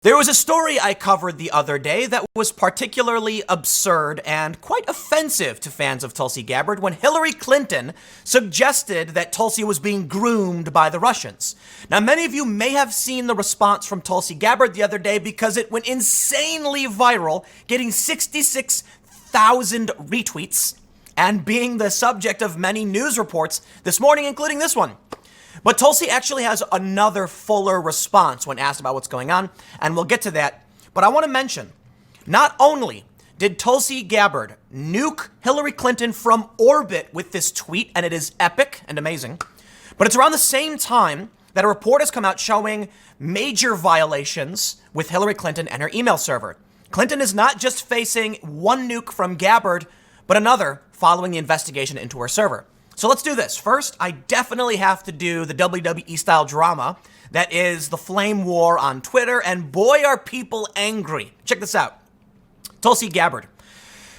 There was a story I covered the other day that was particularly absurd and quite offensive to fans of Tulsi Gabbard when Hillary Clinton suggested that Tulsi was being groomed by the Russians. Now, many of you may have seen the response from Tulsi Gabbard the other day because it went insanely viral, getting 66,000 retweets and being the subject of many news reports this morning, including this one. But Tulsi actually has another fuller response when asked about what's going on, and we'll get to that. But I want to mention, not only did Tulsi Gabbard nuke Hillary Clinton from orbit with this tweet, and it is epic and amazing, but it's around the same time that a report has come out showing major violations with Hillary Clinton and her email server. Clinton is not just facing one nuke from Gabbard, but another following the investigation into her server. So let's do this. First, I definitely have to do the WWE style drama that is the flame war on Twitter, and boy, are people angry. Check this out. Tulsi Gabbard.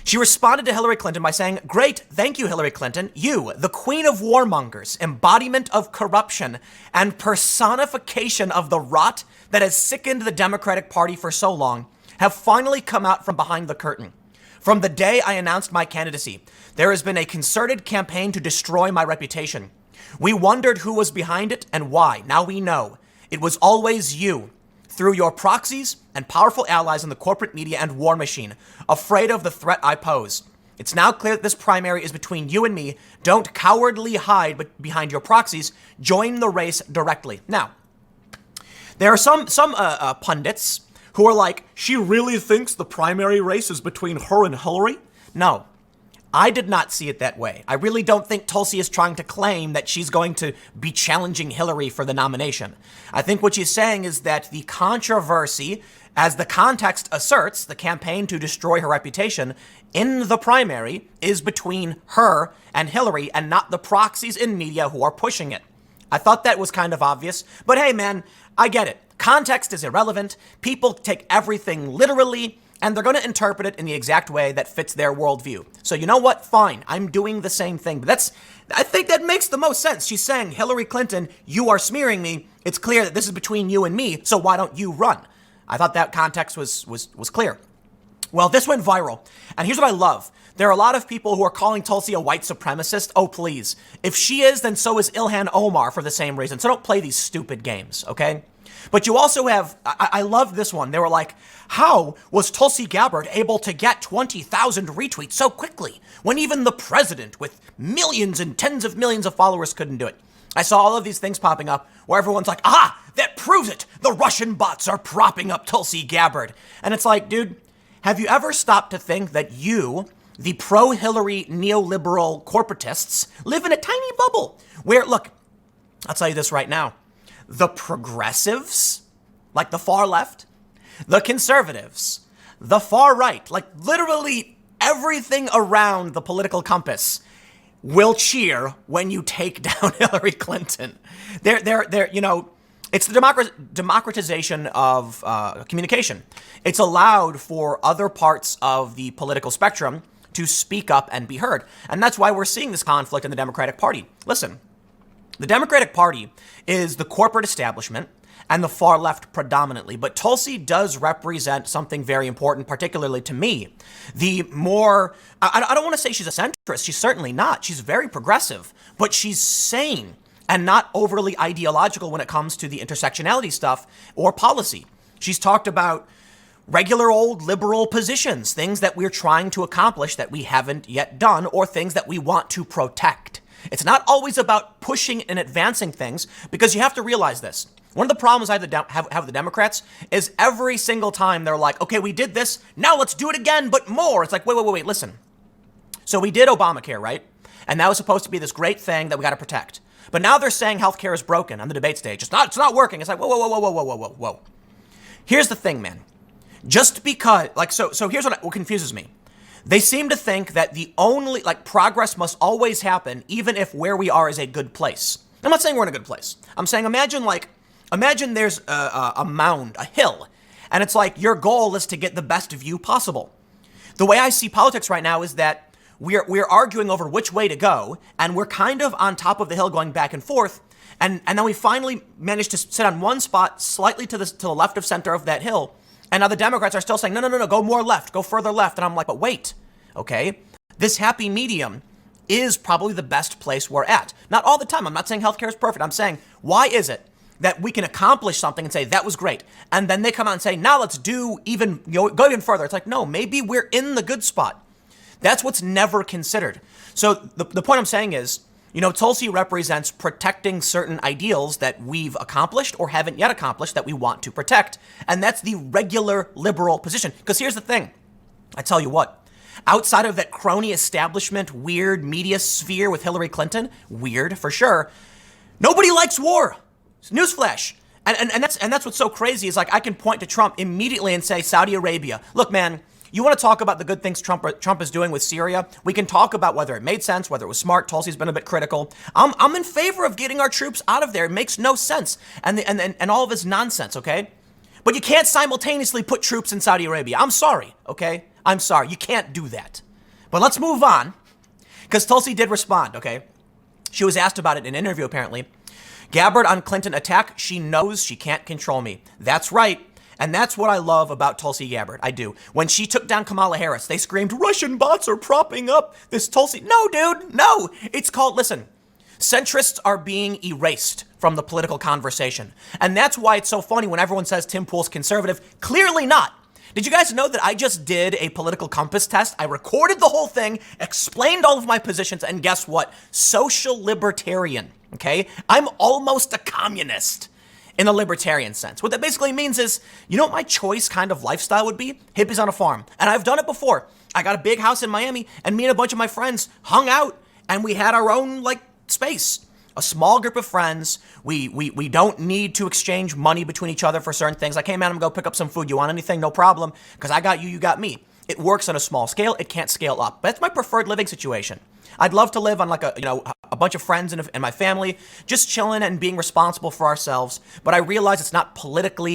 She responded to Hillary Clinton by saying, "Great, thank you, Hillary Clinton. You, the queen of warmongers, embodiment of corruption, and personification of the rot that has sickened the Democratic Party for so long, have finally come out from behind the curtain. From the day I announced my candidacy, there has been a concerted campaign to destroy my reputation. We wondered who was behind it and why. Now we know. It was always you, through your proxies and powerful allies in the corporate media and war machine, afraid of the threat I pose. It's now clear that this primary is between you and me. Don't cowardly hide behind your proxies. Join the race directly." Now, there are some pundits who are like, she really thinks the primary race is between her and Hillary? No, I did not see it that way. I really don't think Tulsi is trying to claim that she's going to be challenging Hillary for the nomination. I think what she's saying is that the controversy, as the context asserts, the campaign to destroy her reputation in the primary is between her and Hillary and not the proxies in media who are pushing it. I thought that was kind of obvious, but hey man, I get it. Context is irrelevant. People take everything literally, and they're going to interpret it in the exact way that fits their worldview. So you know what? Fine. I'm doing the same thing. But I think that makes the most sense. She's saying, Hillary Clinton, you are smearing me. It's clear that this is between you and me, so why don't you run? I thought that context was clear. Well, this went viral, and here's what I love. There are a lot of people who are calling Tulsi a white supremacist. Oh, please. If she is, then so is Ilhan Omar for the same reason. So don't play these stupid games, okay? But you also have, I love this one. They were like, how was Tulsi Gabbard able to get 20,000 retweets so quickly when even the president with millions and tens of millions of followers couldn't do it? I saw all of these things popping up where everyone's like, that proves it. The Russian bots are propping up Tulsi Gabbard. And it's like, dude, have you ever stopped to think that you, the pro-Hillary neoliberal corporatists, live in a tiny bubble where, look, I'll tell you this right now. The progressives, like the far left, the conservatives, the far right, like literally everything around the political compass will cheer when you take down Hillary Clinton. They're, you know, it's the democratization of communication. It's allowed for other parts of the political spectrum to speak up and be heard. And that's why we're seeing this conflict in the Democratic Party. Listen. The Democratic Party is the corporate establishment and the far left predominantly, but Tulsi does represent something very important, particularly to me. The more, I don't want to say she's a centrist, she's certainly not. She's very progressive, but she's sane and not overly ideological when it comes to the intersectionality stuff or policy. She's talked about regular old liberal positions, things that we're trying to accomplish that we haven't yet done, or things that we want to protect. It's not always about pushing and advancing things, because you have to realize this. One of the problems I have with the Democrats is every single time they're like, okay, we did this, now let's do it again, but more. It's like, wait, listen. So we did Obamacare, right? And that was supposed to be this great thing that we got to protect. But now they're saying healthcare is broken on the debate stage. It's not working. It's like, whoa. Here's the thing, man. Just because, so here's what confuses me. They seem to think that the only, progress must always happen, even if where we are is a good place. I'm not saying we're in a good place. I'm saying imagine there's a mound, a hill, and it's like your goal is to get the best view possible. The way I see politics right now is that we're arguing over which way to go, and we're kind of on top of the hill going back and forth, And then we finally managed to sit on one spot slightly to the left of center of that hill. And now the Democrats are still saying, no, go more left, go further left. And I'm like, but wait, okay? This happy medium is probably the best place we're at. Not all the time. I'm not saying healthcare is perfect. I'm saying, why is it that we can accomplish something and say, that was great? And then they come out and say, now let's do go even further. It's like, no, maybe we're in the good spot. That's what's never considered. So the point I'm saying is, Tulsi represents protecting certain ideals that we've accomplished or haven't yet accomplished that we want to protect. And that's the regular liberal position. Because here's the thing. I tell you what, outside of that crony establishment, weird media sphere with Hillary Clinton, weird for sure, nobody likes war. Newsflash. And that's what's so crazy is like I can point to Trump immediately and say, Saudi Arabia, look, man, you want to talk about the good things Trump is doing with Syria? We can talk about whether it made sense, whether it was smart. Tulsi's been a bit critical. I'm in favor of getting our troops out of there. It makes no sense. And all of this nonsense, okay? But you can't simultaneously put troops in Saudi Arabia. I'm sorry, okay? I'm sorry. You can't do that. But let's move on, because Tulsi did respond, okay? She was asked about it in an interview, apparently. Gabbard on Clinton attack. She knows she can't control me. That's right. And that's what I love about Tulsi Gabbard. I do. When she took down Kamala Harris, they screamed, Russian bots are propping up this Tulsi. No, dude, no. It's called, listen, centrists are being erased from the political conversation. And that's why it's so funny when everyone says Tim Pool's conservative. Clearly not. Did you guys know that I just did a political compass test? I recorded the whole thing, explained all of my positions, and guess what? Social libertarian, okay? I'm almost a communist. In a libertarian sense. What that basically means is, you know what my choice kind of lifestyle would be? Hippies on a farm. And I've done it before. I got a big house in Miami and me and a bunch of my friends hung out and we had our own space. A small group of friends. We don't need to exchange money between each other for certain things. Like, hey man, I'm gonna go pick up some food. You want anything? No problem. Because I got you, you got me. It works on a small scale. It can't scale up. But that's my preferred living situation. I'd love to live on a bunch of friends and my family, just chilling and being responsible for ourselves. But I realize it's not political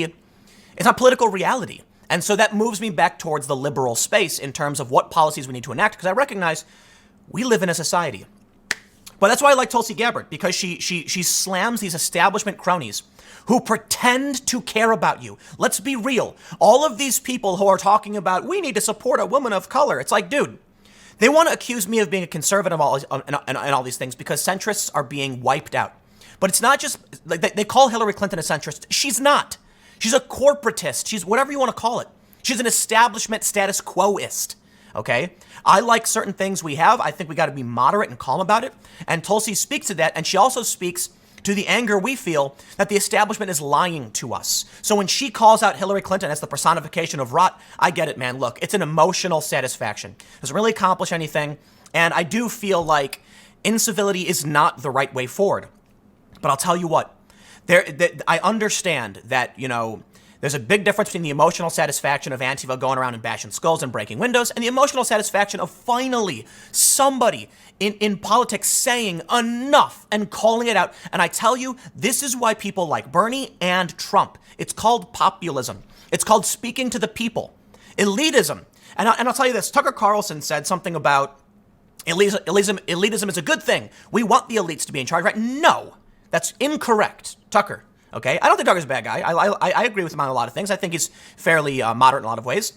reality. And so that moves me back towards the liberal space in terms of what policies we need to enact, because I recognize we live in a society. But that's why I like Tulsi Gabbard, because she slams these establishment cronies who pretend to care about you. Let's be real. All of these people who are talking about, we need to support a woman of color. It's like, dude, they want to accuse me of being a conservative and all these things because centrists are being wiped out. But it's not just, they call Hillary Clinton a centrist. She's not. She's a corporatist. She's whatever you want to call it. She's an establishment status quoist. Okay? I like certain things we have. I think we got to be moderate and calm about it. And Tulsi speaks to that. And she also speaks to the anger we feel that the establishment is lying to us. So when she calls out Hillary Clinton as the personification of rot, I get it, man. Look, it's an emotional satisfaction. Doesn't really accomplish anything. And I do feel like incivility is not the right way forward. But I'll tell you what, I understand that, there's a big difference between the emotional satisfaction of Antifa going around and bashing skulls and breaking windows and the emotional satisfaction of finally somebody in politics saying enough and calling it out. And I tell you, this is why people like Bernie and Trump. It's called populism. It's called speaking to the people. Elitism. And I'll tell you this, Tucker Carlson said something about elitism is a good thing. We want the elites to be in charge, right? No, that's incorrect, Tucker. Okay, I don't think Tucker's a bad guy. I agree with him on a lot of things. I think he's fairly moderate in a lot of ways.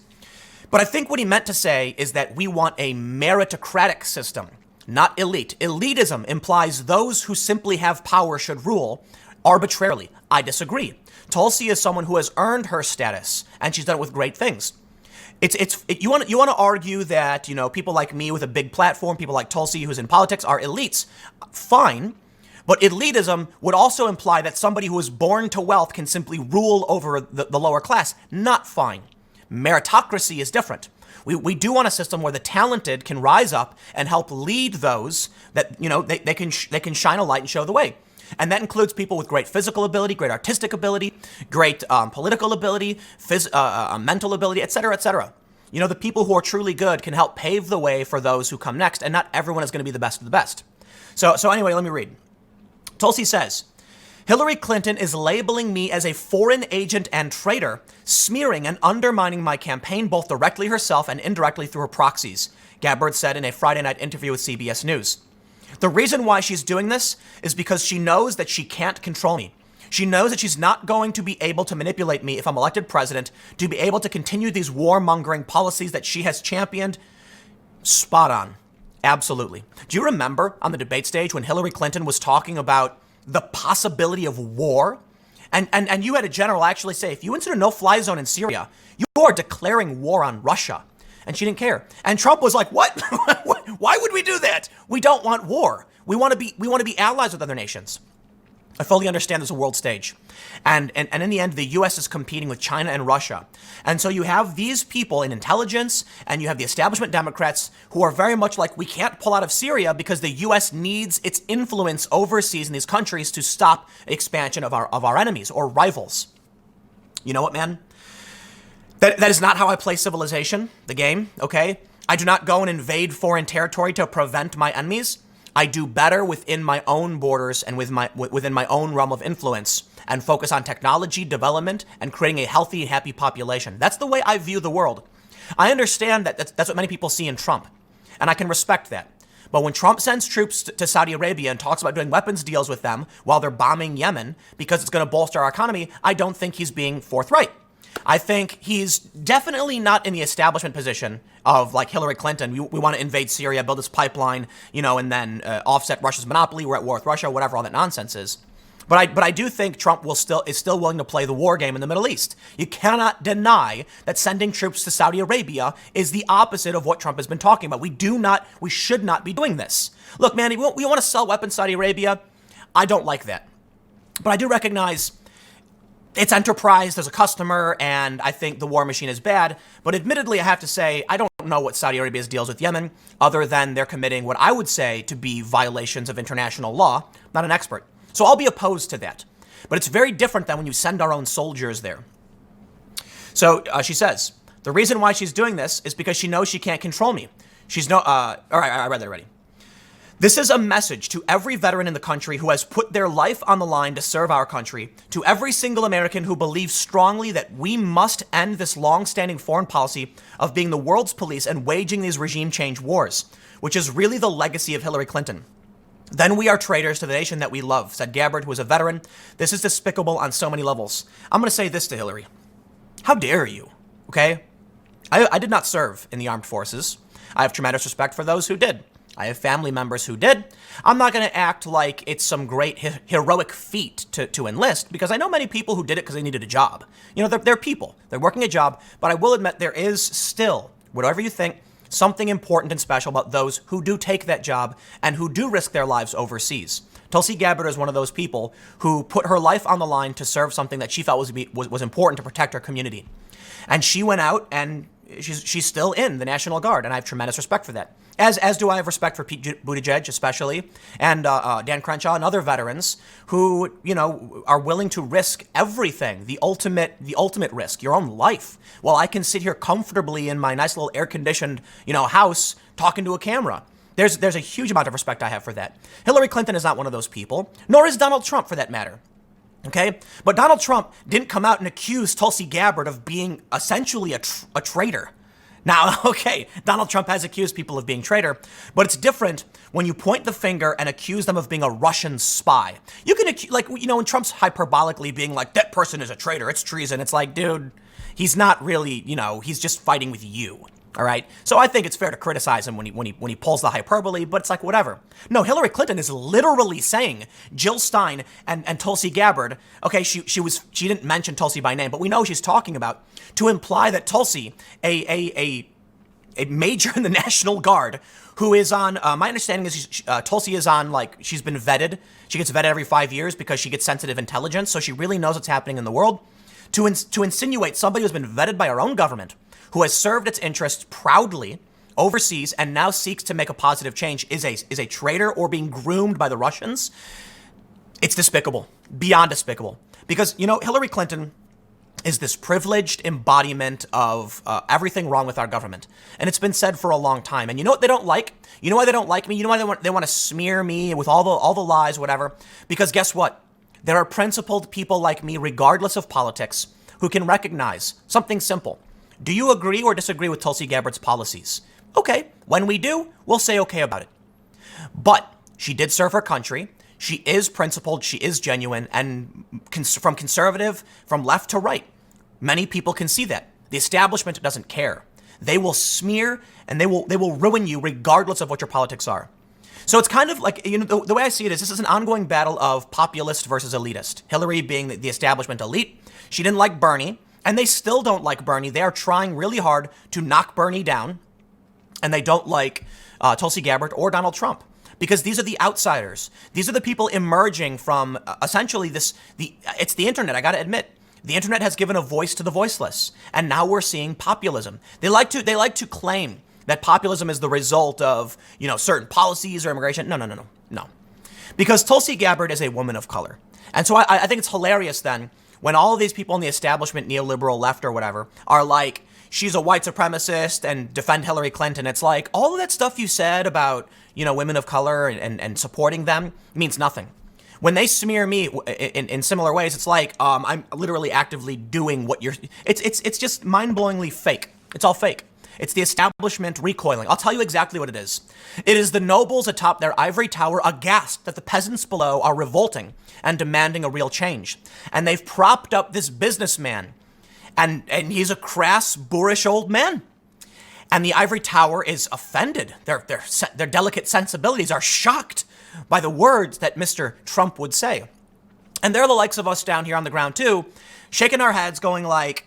But I think what he meant to say is that we want a meritocratic system, not elite. Elitism implies those who simply have power should rule arbitrarily. I disagree. Tulsi is someone who has earned her status, and she's done it with great things. You want to argue that people like me with a big platform, people like Tulsi who's in politics are elites. Fine. But elitism would also imply that somebody who is born to wealth can simply rule over the lower class. Not fine. Meritocracy is different. We do want a system where the talented can rise up and help lead those that, they can shine a light and show the way. And that includes people with great physical ability, great artistic ability, great political ability, mental ability, et cetera, et cetera. The people who are truly good can help pave the way for those who come next, and not everyone is going to be the best of the best. So anyway, let me read. Tulsi says, Hillary Clinton is labeling me as a foreign agent and traitor, smearing and undermining my campaign both directly herself and indirectly through her proxies, Gabbard said in a Friday night interview with CBS News. The reason why she's doing this is because she knows that she can't control me. She knows that she's not going to be able to manipulate me if I'm elected president to be able to continue these warmongering policies that she has championed. Spot on. Absolutely. Do you remember on the debate stage when Hillary Clinton was talking about the possibility of war? And you had a general actually say, if you enter a no-fly zone in Syria, you are declaring war on Russia. And she didn't care. And Trump was like, what? Why would we do that? We don't want war. We want to be allies with other nations. I fully understand there's a world stage. And in the end, the U.S. is competing with China and Russia. And so you have these people in intelligence and you have the establishment Democrats who are very much like, we can't pull out of Syria because the U.S. needs its influence overseas in these countries to stop expansion of our enemies or rivals. You know what, man? That is not how I play Civilization, the game, okay? I do not go and invade foreign territory to prevent my enemies. I do better within my own borders and within my own realm of influence and focus on technology development and creating a healthy and happy population. That's the way I view the world. I understand that that's what many people see in Trump, and I can respect that. But when Trump sends troops to Saudi Arabia and talks about doing weapons deals with them while they're bombing Yemen because it's going to bolster our economy, I don't think he's being forthright. I think he's definitely not in the establishment position of like Hillary Clinton. We want to invade Syria, build this pipeline, and then offset Russia's monopoly. We're at war with Russia, whatever all that nonsense is. But I do think Trump is still willing to play the war game in the Middle East. You cannot deny that sending troops to Saudi Arabia is the opposite of what Trump has been talking about. We should not be doing this. Look, man, we want to sell weapons to Saudi Arabia. I don't like that. But I do recognize it's enterprise, there's a customer, and I think the war machine is bad. But admittedly, I have to say, I don't know what Saudi Arabia's deals with Yemen, other than they're committing what I would say to be violations of international law. I'm not an expert. So I'll be opposed to that. But it's very different than when you send our own soldiers there. So she says, the reason why she's doing this is because she knows she can't control me. All right, I read that already. This is a message to every veteran in the country who has put their life on the line to serve our country, to every single American who believes strongly that we must end this long-standing foreign policy of being the world's police and waging these regime change wars, which is really the legacy of Hillary Clinton. Then we are traitors to the nation that we love, said Gabbard, who is a veteran. This is despicable on so many levels. I'm going to say this to Hillary. How dare you? Okay? I did not serve in the armed forces. I have tremendous respect for those who did. I have family members who did. I'm not going to act like it's some great heroic feat to enlist, because I know many people who did it because they needed a job. They're people. They're working a job. But I will admit there is still, whatever you think, something important and special about those who do take that job and who do risk their lives overseas. Tulsi Gabbard is one of those people who put her life on the line to serve something that she felt was important to protect her community. And she went out and she's still in the National Guard, and I have tremendous respect for that. As do I have respect for Pete Buttigieg, especially, and Dan Crenshaw and other veterans who, are willing to risk everything, the ultimate risk, your own life, while I can sit here comfortably in my nice little air-conditioned, house talking to a camera. There's a huge amount of respect I have for that. Hillary Clinton is not one of those people, nor is Donald Trump, for that matter. Okay? But Donald Trump didn't come out and accuse Tulsi Gabbard of being essentially a traitor. Now, okay, Donald Trump has accused people of being traitor, but it's different when you point the finger and accuse them of being a Russian spy. You can, when Trump's hyperbolically being like, that person is a traitor, it's treason. It's like, dude, he's not really, he's just fighting with you. All right. So I think it's fair to criticize him when he pulls the hyperbole, but it's like, whatever. No, Hillary Clinton is literally saying Jill Stein and Tulsi Gabbard. Okay, she didn't mention Tulsi by name, but we know she's talking about, to imply that Tulsi, a major in the National Guard, who is on, my understanding is Tulsi is on, she's been vetted. She gets vetted every 5 years because she gets sensitive intelligence. So she really knows what's happening in the world. To insinuate somebody who's been vetted by our own government, who has served its interests proudly overseas and now seeks to make a positive change is a traitor or being groomed by the Russians. It's despicable, beyond despicable. Because, Hillary Clinton is this privileged embodiment of everything wrong with our government. And it's been said for a long time. And you know what they don't like? You know why they don't like me? You know why they want to smear me with all the lies, whatever? Because guess what? There are principled people like me, regardless of politics, who can recognize something simple. Do you agree or disagree with Tulsi Gabbard's policies? Okay, when we do, we'll say okay about it. But She did serve her country. She is principled. She is genuine. And from conservative, from left to right, many people can see that. The establishment doesn't care. They will smear and they will ruin you regardless of what your politics are. So it's kind of like, the way I see it is this is an ongoing battle of populist versus elitist. Hillary being the establishment elite. She didn't like Bernie, and they still don't like Bernie. They are trying really hard to knock Bernie down, and they don't like Tulsi Gabbard or Donald Trump, because these are the outsiders. These are the people emerging from essentially it's the internet, I got to admit. The internet has given a voice to the voiceless, and now we're seeing populism. They like to claim that populism is the result of, certain policies or immigration. No. Because Tulsi Gabbard is a woman of color. And so I think it's hilarious then when all of these people in the establishment, neoliberal left or whatever, are like, she's a white supremacist and defend Hillary Clinton. It's like, all of that stuff you said about, women of color and supporting them means nothing. When they smear me in similar ways, it's like, I'm literally actively doing what it's just mind-blowingly fake. It's all fake. It's the establishment recoiling. I'll tell you exactly what it is. It is the nobles atop their ivory tower aghast that the peasants below are revolting and demanding a real change. And they've propped up this businessman, and he's a crass, boorish old man. And the ivory tower is offended. Their delicate sensibilities are shocked by the words that Mr. Trump would say. And they're the likes of us down here on the ground too, shaking our heads going like,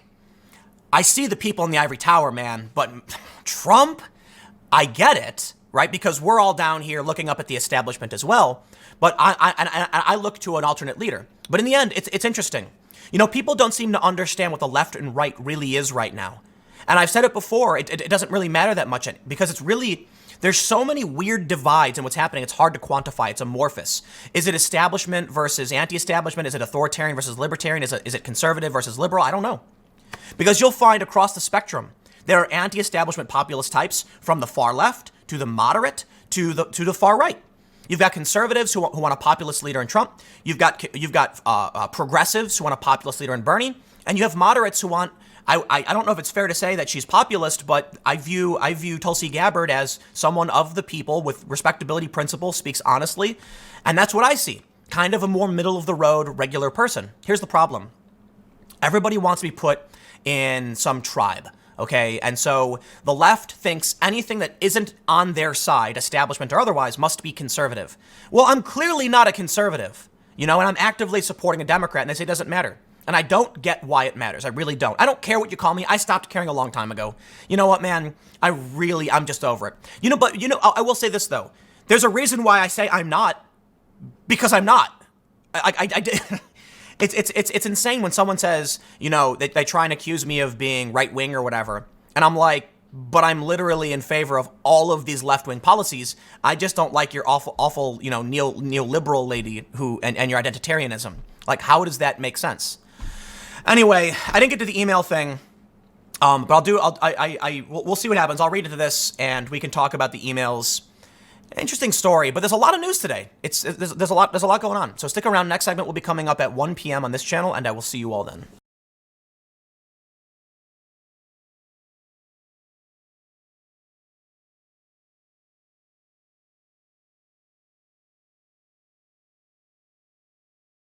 I see the people in the ivory tower, man, but Trump, I get it, right? Because we're all down here looking up at the establishment as well. But I look to an alternate leader. But in the end, it's interesting. People don't seem to understand what the left and right really is right now. And I've said it before, it doesn't really matter that much because it's really, there's so many weird divides in what's happening. It's hard to quantify. It's amorphous. Is it establishment versus anti-establishment? Is it authoritarian versus libertarian? Is it conservative versus liberal? I don't know. Because you'll find across the spectrum, there are anti-establishment populist types from the far left to the moderate to the far right. You've got conservatives who want a populist leader in Trump. You've got progressives who want a populist leader in Bernie, and you have moderates who want. I don't know if it's fair to say that she's populist, but I view Tulsi Gabbard as someone of the people with respectability principles, speaks honestly, and that's what I see. Kind of a more middle of the road regular person. Here's the problem. Everybody wants to be put in some tribe, okay? And so the left thinks anything that isn't on their side, establishment or otherwise, must be conservative. Well, I'm clearly not a conservative, and I'm actively supporting a Democrat, and they say it doesn't matter. And I don't get why it matters. I really don't. I don't care what you call me. I stopped caring a long time ago. You know what, man? I'm just over it. But I will say this, though. There's a reason why I say I'm not, because I'm not. It's insane when someone says, they try and accuse me of being right wing or whatever. And I'm like, but I'm literally in favor of all of these left wing policies. I just don't like your awful, neoliberal lady and your identitarianism. Like, how does that make sense? Anyway, I didn't get to the email thing. But we'll see what happens. I'll read into this and we can talk about the emails. Interesting story, but there's a lot of news today. There's a lot going on. So stick around. Next segment will be coming up at 1 p.m. on this channel, and I will see you all then.